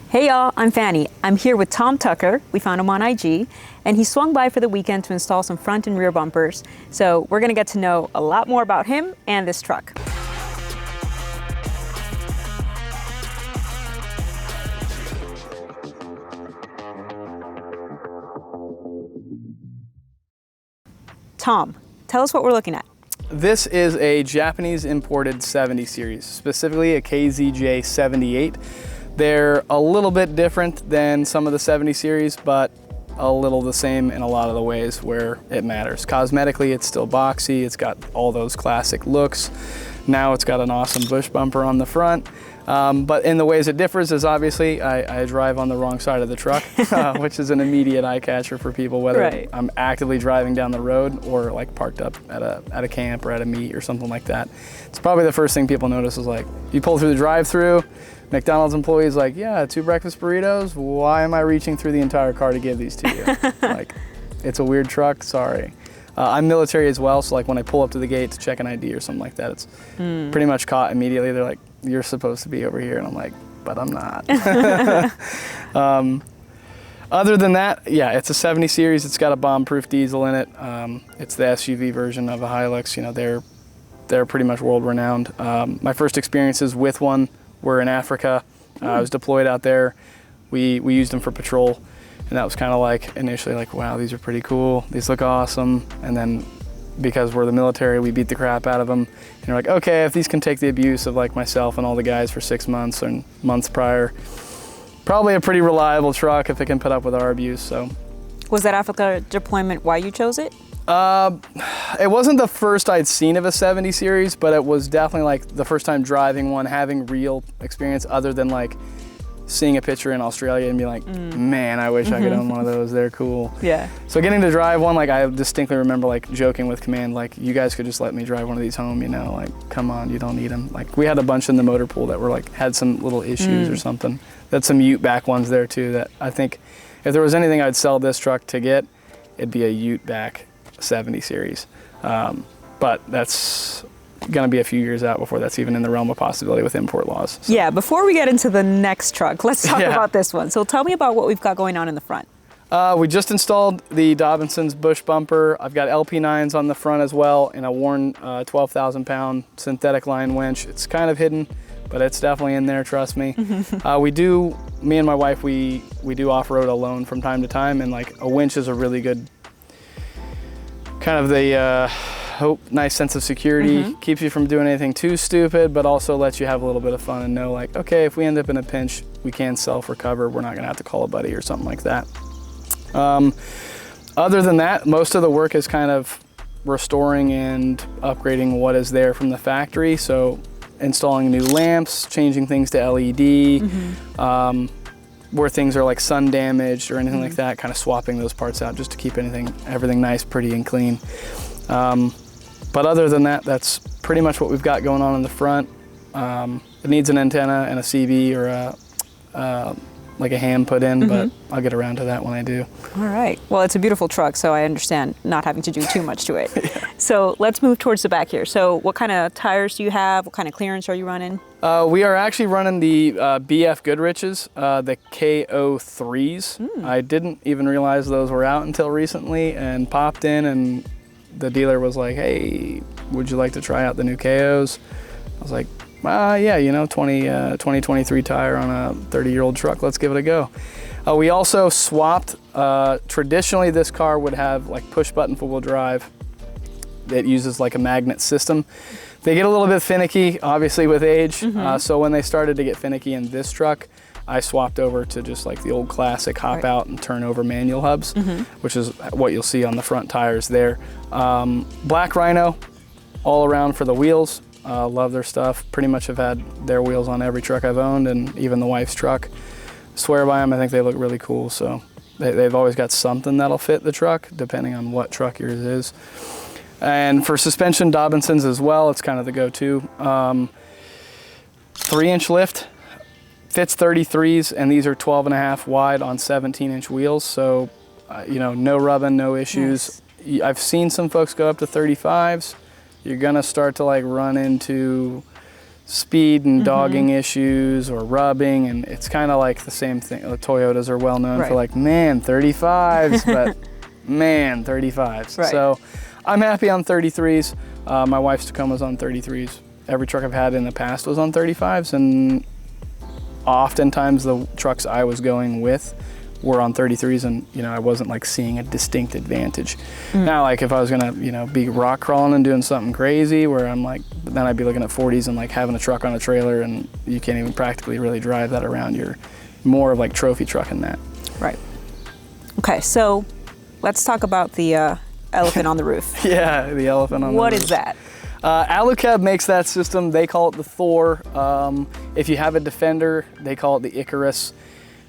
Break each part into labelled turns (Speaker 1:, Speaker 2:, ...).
Speaker 1: Hey y'all, I'm Fanny. I'm here with Tom Tucker. We found him on IG, and he swung by for the weekend to install some front and rear bumpers. So we're gonna get to know a lot more about him and this truck. Tom, tell us what we're looking at.
Speaker 2: This is a Japanese imported 70 series, specifically a KZJ 78. They're a little bit different than some of the 70 series, but a little the same in a lot of the ways where it matters. Cosmetically, it's still boxy. It's got all those classic looks. Now it's got an awesome bush bumper on the front. But in the ways it differs is obviously I drive on the wrong side of the truck, which is an immediate eye catcher for people, whether I'm actively driving down the road or like parked up at a camp or at a meet or something like that. It's probably the first thing people notice is like, you pull through the drive-through, McDonald's employees like, yeah, 2 breakfast burritos. Why am I reaching through the entire car to give these to you? Like, it's a weird truck, sorry. I'm military as well, so like when I pull up to the gate to check an ID or something like that, it's pretty much caught immediately. They're like, you're supposed to be over here, and I'm like, but I'm not. Other than that, yeah, it's a 70 series. It's got a bomb-proof diesel in it. It's the SUV version of a Hilux. You know, they're pretty much world-renowned. My first experiences with one were in Africa. I was deployed out there. We used them for patrol, and that was kind of like initially like, wow, these are pretty cool. These look awesome. And then because we're the military, we beat the crap out of them. And you're like, okay, if these can take the abuse of like myself and all the guys for 6 months and months prior, probably a pretty reliable truck if it can put up with our abuse. So,
Speaker 1: was that Africa deployment why you chose it?
Speaker 2: It wasn't the first I'd seen of a 70 series, but it was definitely like the first time driving one, having real experience other than like seeing a picture in Australia and being like, man, I wish I could own one of those. They're cool. Yeah. So getting to drive one, like I distinctly remember like joking with command, like you guys could just let me drive one of these home, you know, like come on, you don't need them. Like we had a bunch in the motor pool that were like, had some little issues or something. That's some Ute back ones there too that I think if there was anything I'd sell this truck to get, it'd be a Ute back 70 series. But that's gonna be a few years out before that's even in the realm of possibility with import laws. So.
Speaker 1: Yeah, before we get into the next truck, let's talk about this one. So tell me about what we've got going on in the front.
Speaker 2: We just installed the Dobinson's bush bumper. I've got LP9s on the front as well and a worn 12,000 pound synthetic line winch. It's kind of hidden, but it's definitely in there, trust me. Me and my wife, we do off-road alone from time to time, and like a winch is a really good kind of the nice sense of security. Keeps you from doing anything too stupid, but also lets you have a little bit of fun and know like, okay, if we end up in a pinch, we can self-recover. We're not gonna have to call a buddy or something like that. Other than that, most of the work is kind of restoring and upgrading what is there from the factory. So installing new lamps, changing things to LED, where things are like sun damaged or anything like that, kind of swapping those parts out just to keep everything nice, pretty, and clean. But other than that, that's pretty much what we've got going on in the front. It needs an antenna and a CV or like a ham put in, but I'll get around to that when I do.
Speaker 1: All right. Well, it's a beautiful truck, so I understand not having to do too much to it. So let's move towards the back here. So what kind of tires do you have? What kind of clearance are you running?
Speaker 2: We are actually running the BF Goodrich's, the KO3s. I didn't even realize those were out until recently and popped in, and the dealer was like, hey, would you like to try out the new KOs? I was like, yeah, you know, 2023 tire on a 30-year-old truck, let's give it a go. We also swapped, traditionally this car would have like push button four-wheel drive that uses like a magnet system. They get a little bit finicky, obviously with age, so when they started to get finicky in this truck, I swapped over to just like the old classic hop out and turn over manual hubs, which is what you'll see on the front tires there. Black Rhino all around for the wheels. Love their stuff. Pretty much have had their wheels on every truck I've owned, and even the wife's truck. Swear by them, I think they look really cool. So they've always got something that'll fit the truck, depending on what truck yours is. And for suspension, Dobinson's as well. It's kind of the go-to. 3-inch lift, fits 33s, and these are 12.5 wide on 17-inch wheels. So, you know, no rubbing, no issues. Nice. I've seen some folks go up to 35s. You're gonna start to like run into speed and dogging issues or rubbing, and it's kind of like the same thing. The Toyotas are well known for like, man, 35s, but man, 35s.
Speaker 1: Right.
Speaker 2: So I'm happy on 33s. My wife's Tacoma's on 33s. Every truck I've had in the past was on 35s, and oftentimes the trucks I was going with were on 33s, and I wasn't like seeing a distinct advantage. Now, like if I was gonna be rock crawling and doing something crazy where I'm like, then I'd be looking at 40s and like having a truck on a trailer, and you can't even practically really drive that around. You're more of like trophy trucking that.
Speaker 1: Right. Okay, so let's talk about the elephant on the roof.
Speaker 2: Yeah, the elephant on the roof.
Speaker 1: What is that?
Speaker 2: Alucab makes that system. They call it the Thor. If you have a Defender, they call it the Icarus.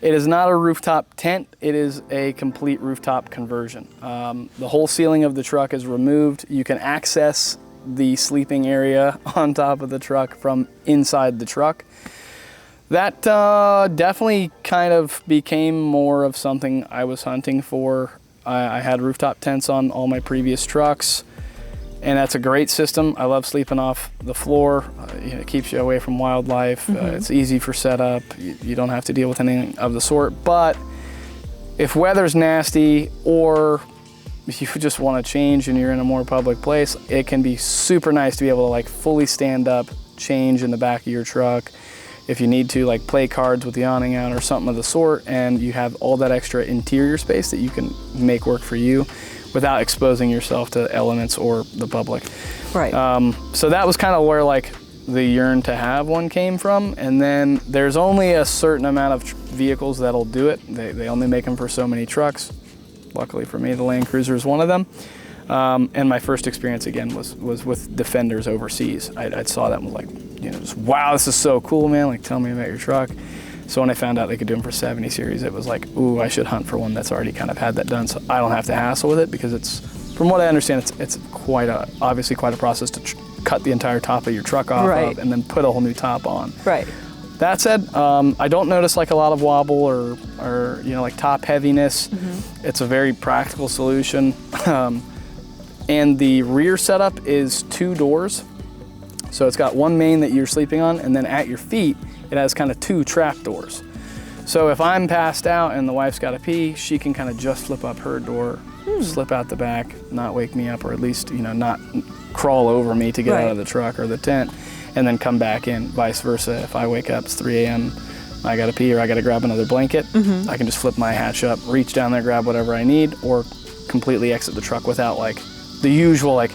Speaker 2: It is not a rooftop tent, it is a complete rooftop conversion. The whole ceiling of the truck is removed. You can access the sleeping area on top of the truck from inside the truck. That definitely kind of became more of something I was hunting for. I had rooftop tents on all my previous trucks, and that's a great system. I love sleeping off the floor. It keeps you away from wildlife. It's easy for setup. You don't have to deal with anything of the sort. But if weather's nasty, or if you just want to change and you're in a more public place, it can be super nice to be able to like fully stand up, change in the back of your truck. If you need to like play cards with the awning out or something of the sort, and you have all that extra interior space that you can make work for you without exposing yourself to elements or the public.
Speaker 1: Right.
Speaker 2: So that was kind of where like the yearn to have one came from. And then there's only a certain amount of vehicles that'll do it. They only make them for so many trucks. Luckily for me, the Land Cruiser is one of them. And my first experience again was with Defenders overseas. I saw that and was like, just, wow, this is so cool, man. Like, tell me about your truck. So when I found out they could do them for 70 series, it was like, ooh, I should hunt for one that's already kind of had that done, so I don't have to hassle with it, because it's, from what I understand, it's obviously quite a process to cut the entire top of your truck off of and then put a whole new top on. Right. That said, I don't notice like a lot of wobble or like top heaviness. It's a very practical solution. And the rear setup is 2 doors. So it's got one main that you're sleeping on, and then at your feet, it has kind of 2 trap doors. So if I'm passed out and the wife's got to pee, she can kind of just flip up her door, slip out the back, not wake me up, or at least, not crawl over me to get out of the truck or the tent, and then come back in. Vice versa, if I wake up, it's 3 a.m., I got to pee or I got to grab another blanket, I can just flip my hatch up, reach down there, grab whatever I need, or completely exit the truck without like the usual like,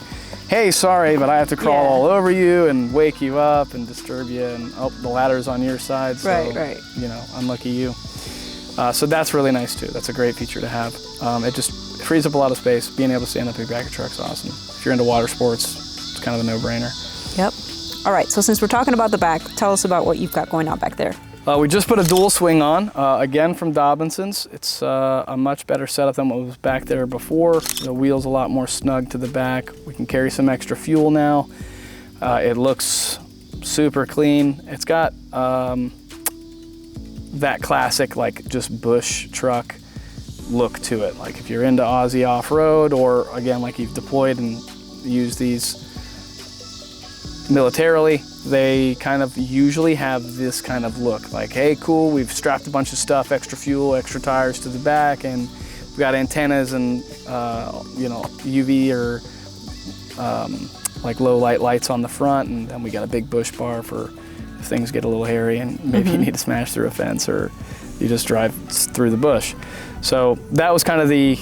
Speaker 2: hey, sorry, but I have to crawl all over you and wake you up and disturb you, and oh, the ladder's on your side, so unlucky you. So that's really nice too. That's a great feature to have. It just frees up a lot of space. Being able to stand up your back of your truck's awesome. If you're into water sports, it's kind of a no-brainer.
Speaker 1: Yep. All right, so since we're talking about the back, tell us about what you've got going on back there.
Speaker 2: We just put a dual swing on, again from Dobinson's. It's a much better setup than what was back there before. The wheel's a lot more snug to the back. We can carry some extra fuel now. It looks super clean. It's got that classic like just bush truck look to it. Like if you're into Aussie off-road, or again like you've deployed and used these militarily, they kind of usually have this kind of look. Like, hey, cool, we've strapped a bunch of stuff, extra fuel, extra tires to the back, and we've got antennas and UV or like low light lights on the front, and then we got a big bush bar for if things get a little hairy and maybe you need to smash through a fence or you just drive through the bush. So that was kind of the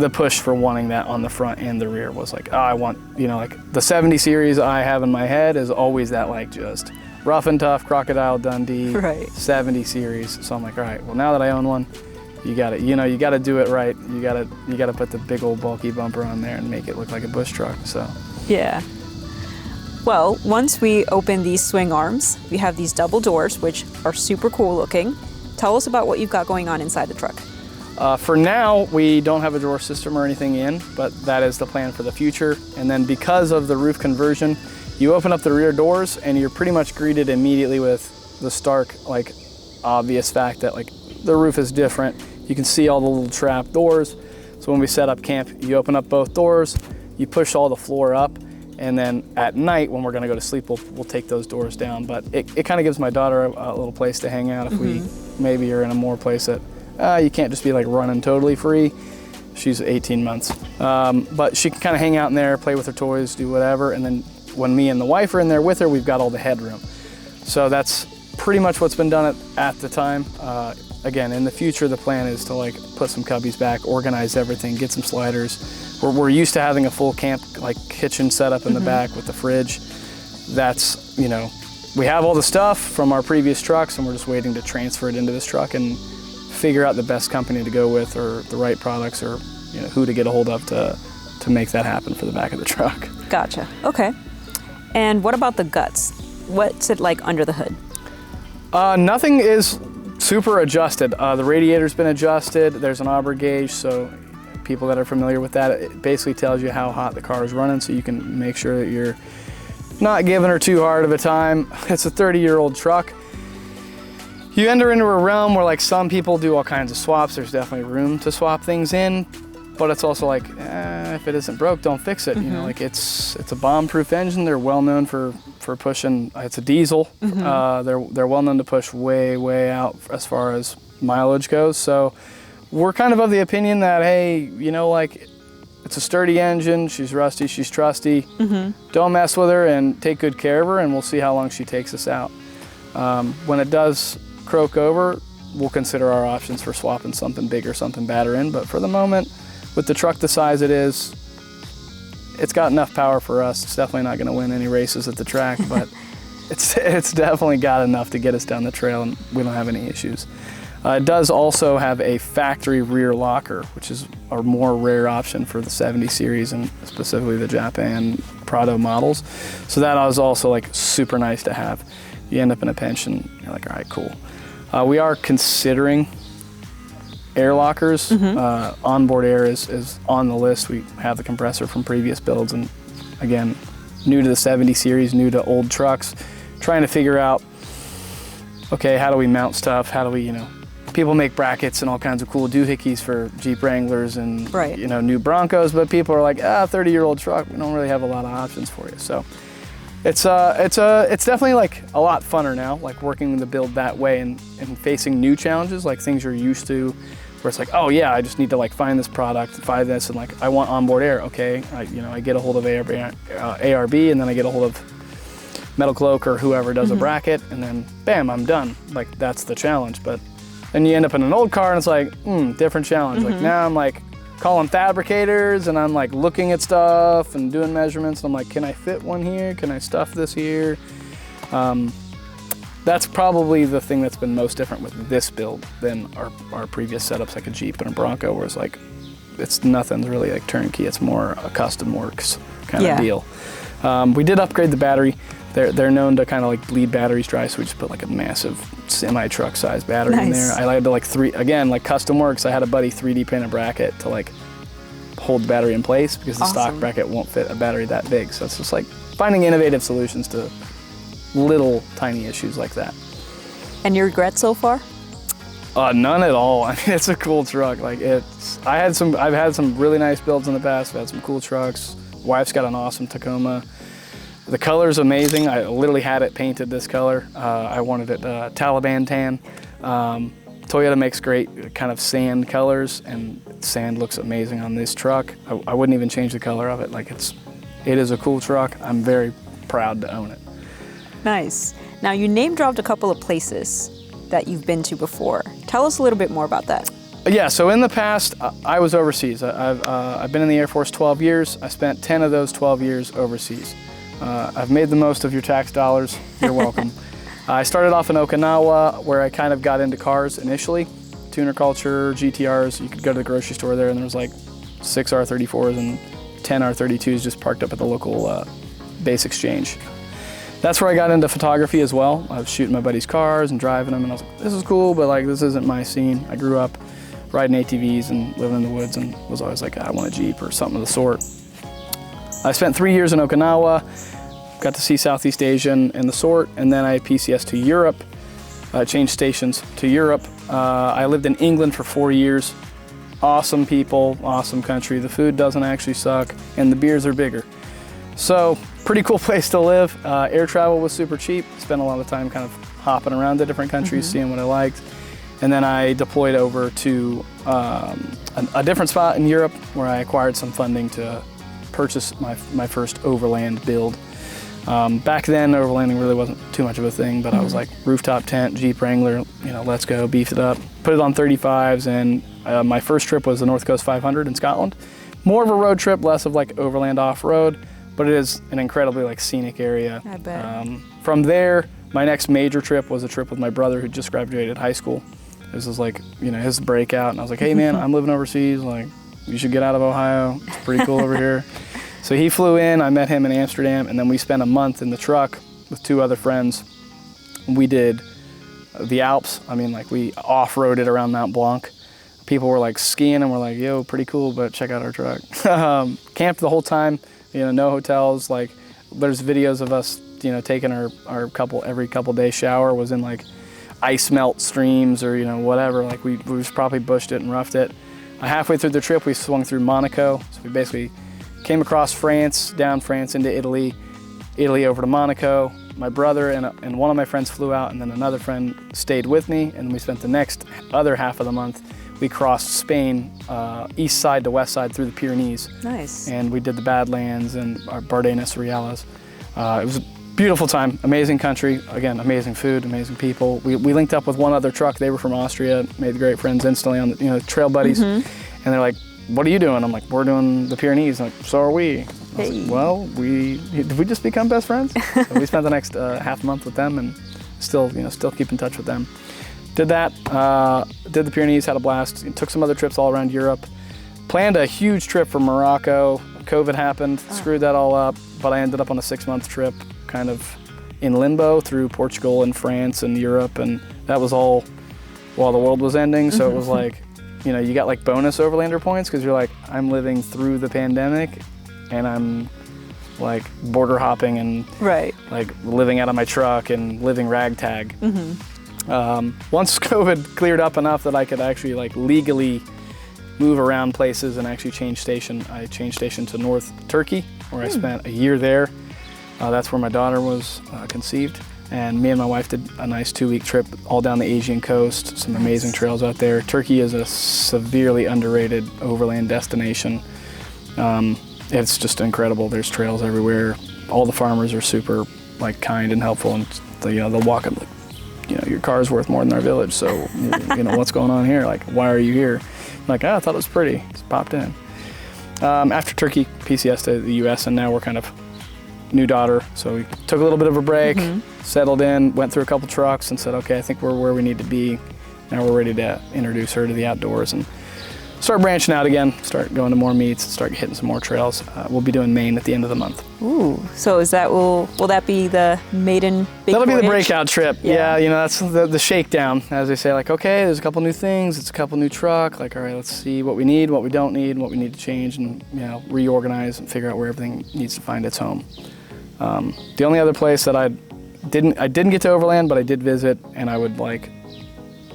Speaker 2: push for wanting that on the front and the rear, was like, oh, I want, like the 70 series I have in my head is always that like just rough and tough Crocodile Dundee 70 series. So I'm like, all right, well, now that I own one, you got to, you got to do it right. You got to put the big old bulky bumper on there and make it look like a bush truck. So yeah.
Speaker 1: Well, once we open these swing arms, we have these double doors, which are super cool looking. Tell us about what you've got going on inside the truck.
Speaker 2: For now, we don't have a drawer system or anything in, but that is the plan for the future. And then because of the roof conversion, you open up the rear doors and you're pretty much greeted immediately with the stark, like, obvious fact that like the roof is different. You can see all the little trap doors. So when we set up camp, you open up both doors, you push all the floor up, And then at night, when we're gonna go to sleep, we'll take those doors down. But it kind of gives my daughter a little place to hang out if we maybe are in a more place that you can't just be like running totally free. She's 18 months. But she can kind of hang out in there, play with her toys, do whatever. And then when me and the wife are in there with her, we've got all the headroom. So that's pretty much what's been done at the time. Again, in the future, the plan is to like put some cubbies back, organize everything, get some sliders. We're used to having a full camp like kitchen set up in the back with the fridge. That's, you know, we have all the stuff from our previous trucks and we're just waiting to transfer it into this truck and figure out the best company to go with or the right products or, you know, who to get a hold of to make that happen for the back of the truck.
Speaker 1: Gotcha. Okay. And what about the guts? What's it like under the hood?
Speaker 2: Nothing is super adjusted. The radiator's been adjusted. There's an auger gauge, so people that are familiar with that, it basically tells you how hot the car is running, so you can make sure that you're not giving her too hard of a time. It's a 30-year-old truck. You enter into a realm where like some people do all kinds of swaps. There's definitely room to swap things in, but it's also like, if it isn't broke, don't fix it. You know, like it's a bomb-proof engine. They're well known for pushing. It's a diesel. They're well known to push way out as far as mileage goes. So we're kind of the opinion that, hey, you know, like it's a sturdy engine. She's rusty. She's trusty. Don't mess with her and take good care of her, and we'll see how long she takes us out. When it does croak over, we'll consider our options for swapping something bigger, something badder in. But for the moment, with the truck the size it is, it's got enough power for us. It's definitely not going to win any races at the track, but it's definitely got enough to get us down the trail, and we don't have any issues. It does also have a factory rear locker, which is a more rare option for the 70 series and specifically the Japan Prado models. So that was also like super nice to have. You end up in a pinch and you're like, all right, cool. We are considering air lockers. Onboard air is on the list. We have the compressor from previous builds, and again, new to the 70 series, new to old trucks, trying to figure out, okay, how do we mount stuff? How do we, you know, people make brackets and all kinds of cool doohickeys for Jeep Wranglers and, you know, new Broncos, but people are like, 30-year-old truck, we don't really have a lot of options for you. So it's definitely like a lot funner now, like working the build that way and facing new challenges, like things you're used to, where it's like, oh yeah, I just need to like find this product, find this, and like I want onboard air. Okay, I get a hold of ARB, and then I get a hold of Metal Cloak or whoever does a bracket, and then bam, I'm done. Like that's the challenge. But then you end up in an old car and it's like, different challenge. Like now I'm like calling fabricators and I'm like looking at stuff and doing measurements. And I'm like, can I fit one here? Can I stuff this here? That's probably the thing that's been most different with this build than our previous setups, like a Jeep and a Bronco, where it's like, nothing's really like turnkey. It's more a custom works kind of deal. We did upgrade the battery. They're known to kind of like bleed batteries dry, so we just put like a massive semi-truck size battery in there. I had to like like custom works. I had a buddy 3D print a bracket to like hold the battery in place because the stock bracket won't fit a battery that big. So it's just like finding innovative solutions to little tiny issues like that.
Speaker 1: And your regrets so far?
Speaker 2: None at all. I mean, it's a cool truck. Like I've had some really nice builds in the past. I've had some cool trucks. Wife's got an awesome Tacoma. The color's amazing. I literally had it painted this color. I wanted it Taliban tan. Toyota makes great kind of sand colors, and sand looks amazing on this truck. I wouldn't even change the color of it. Like it is a cool truck. I'm very proud to own it.
Speaker 1: Nice. Now you name dropped a couple of places that you've been to before. Tell us a little bit more about that.
Speaker 2: Yeah, so in the past, I was overseas. I've been in the Air Force 12 years. I spent 10 of those 12 years overseas. I've made the most of your tax dollars. You're welcome. I started off in Okinawa, where I kind of got into cars initially. Tuner culture, GTRs. You could go to the grocery store there, and there was like 6 R34s and 10 R32s just parked up at the local base exchange. That's where I got into photography as well. I was shooting my buddies' cars and driving them, and I was like, this is cool, but like this isn't my scene. I grew up riding ATVs and living in the woods, and was always like, I want a Jeep or something of the sort. I spent 3 years in Okinawa, got to see Southeast Asia and the sort, and then I PCS to Europe, changed stations to Europe. I lived in England for 4 years. Awesome people, awesome country. The food doesn't actually suck, and the beers are bigger. So pretty cool place to live. Air travel was super cheap. Spent a lot of time kind of hopping around to different countries, seeing what I liked. And then I deployed over to a different spot in Europe where I acquired some funding to purchase my first Overland build. Back then, overlanding really wasn't too much of a thing, but I was like rooftop tent, Jeep Wrangler, let's go, beefed it up, put it on 35s, and my first trip was the North Coast 500 in Scotland. More of a road trip, less of like overland off-road, but it is an incredibly like scenic area.
Speaker 1: I bet.
Speaker 2: From there, my next major trip was a trip with my brother who just graduated high school. This was like, his breakout, and I was like, hey man, I'm living overseas, like, you should get out of Ohio, it's pretty cool over here. So he flew in, I met him in Amsterdam, and then we spent a month in the truck with 2 other friends. We did the Alps. I mean, like, we off-roaded around Mount Blanc. People were like skiing and we're like, yo, pretty cool, but check out our truck. Camped the whole time, no hotels. Like, there's videos of us, taking our every couple day shower was in like ice melt streams or, whatever. Like, we just probably bushed it and roughed it. Halfway through the trip, we swung through Monaco. So we basically came across France, down France into Italy, Italy over to Monaco. My brother and one of my friends flew out, and then another friend stayed with me, and we spent the next other half of the month. We crossed Spain, east side to west side through the Pyrenees.
Speaker 1: Nice.
Speaker 2: And we did the Badlands and our Bardenas Reales. It was a beautiful time, amazing country. Again, amazing food, amazing people. We linked up with one other truck. They were from Austria, made great friends instantly on the trail buddies. And they're like, what are you doing? I'm like, we're doing the Pyrenees. I'm like, so are we. I was like, well, did we just become best friends? So we spent the next half month with them and still keep in touch with them. Did that, did the Pyrenees, had a blast, took some other trips all around Europe. Planned a huge trip for Morocco. COVID happened, screwed that all up, but I ended up on a 6-month trip kind of in limbo through Portugal and France and Europe, and that was all while the world was ending, so it was like, you got like bonus Overlander points because you're like, I'm living through the pandemic and I'm like border hopping and like living out of my truck and living ragtag. Once COVID cleared up enough that I could actually like legally move around places and actually change station, I changed station to North Turkey, where I spent a year there. That's where my daughter was conceived. And me and my wife did a nice 2-week trip all down the Asian coast, some amazing trails out there. Turkey is a severely underrated overland destination. It's just incredible. There's trails everywhere. All the farmers are super like kind and helpful, and they'll walk up like, your car's worth more than our village, so what's going on here? Like, why are you here? I'm like, I thought it was pretty. Just popped in. After Turkey, PCS to the US, and now we're kind of new daughter, so we took a little bit of a break, settled in, went through a couple trucks and said, okay, I think we're where we need to be. Now we're ready to introduce her to the outdoors and start branching out again, start going to more meets, start hitting some more trails. We'll be doing Maine at the end of the month.
Speaker 1: Ooh, so is that will that be the maiden big
Speaker 2: That'll
Speaker 1: voyage?
Speaker 2: be the breakout trip. Yeah, that's the shakedown, as they say, like, okay, there's a couple new things, it's a couple new truck, like, all right, let's see what we need, what we don't need, what we need to change, and reorganize and figure out where everything needs to find its home. The only other place that I didn't get to overland, but I did visit, and I would like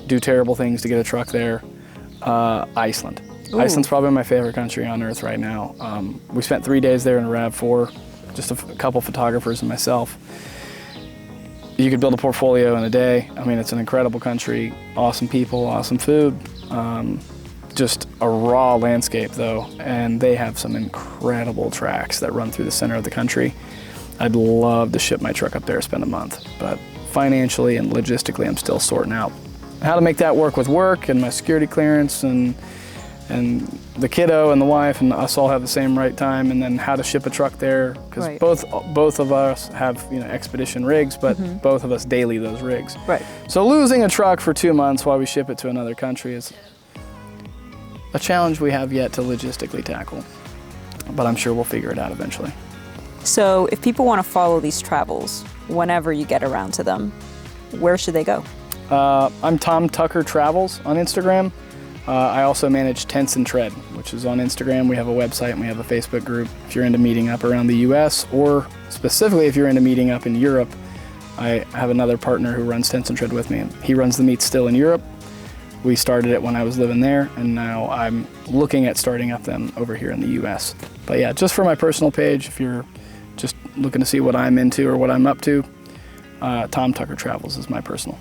Speaker 2: do terrible things to get a truck there, Iceland. Ooh. Iceland's probably my favorite country on earth right now. We spent 3 days there in a RAV4, just a couple photographers and myself. You could build a portfolio in a day. I mean, it's an incredible country, awesome people, awesome food, just a raw landscape though, and they have some incredible tracks that run through the center of the country. I'd love to ship my truck up there, spend a month, but financially and logistically, I'm still sorting out how to make that work with work and my security clearance and the kiddo and the wife and us all have the same right time, and then how to ship a truck there, because both of us have expedition rigs, but both of us daily those rigs. Right. So losing a truck for 2 months while we ship it to another country is a challenge we have yet to logistically tackle, but I'm sure we'll figure it out eventually.
Speaker 1: So if people want to follow these travels, whenever you get around to them, where should they go?
Speaker 2: I'm Tom Tucker Travels on Instagram. I also manage Tents and Tread, which is on Instagram. We have a website and we have a Facebook group. If you're into meeting up around the US, or specifically if you're into meeting up in Europe, I have another partner who runs Tents and Tread with me. He runs the meets still in Europe. We started it when I was living there, and now I'm looking at starting up them over here in the US. But yeah, just for my personal page, if you're looking to see what I'm into or what I'm up to, Tom Tucker Travels is my personal.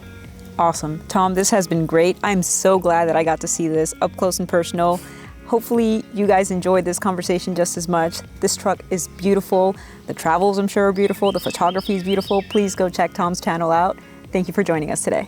Speaker 1: Awesome. Tom, this has been great. I'm so glad that I got to see this up close and personal. Hopefully you guys enjoyed this conversation just as much. This truck is beautiful. The travels, I'm sure, are beautiful. The photography is beautiful. Please go check Tom's channel out. Thank you for joining us today.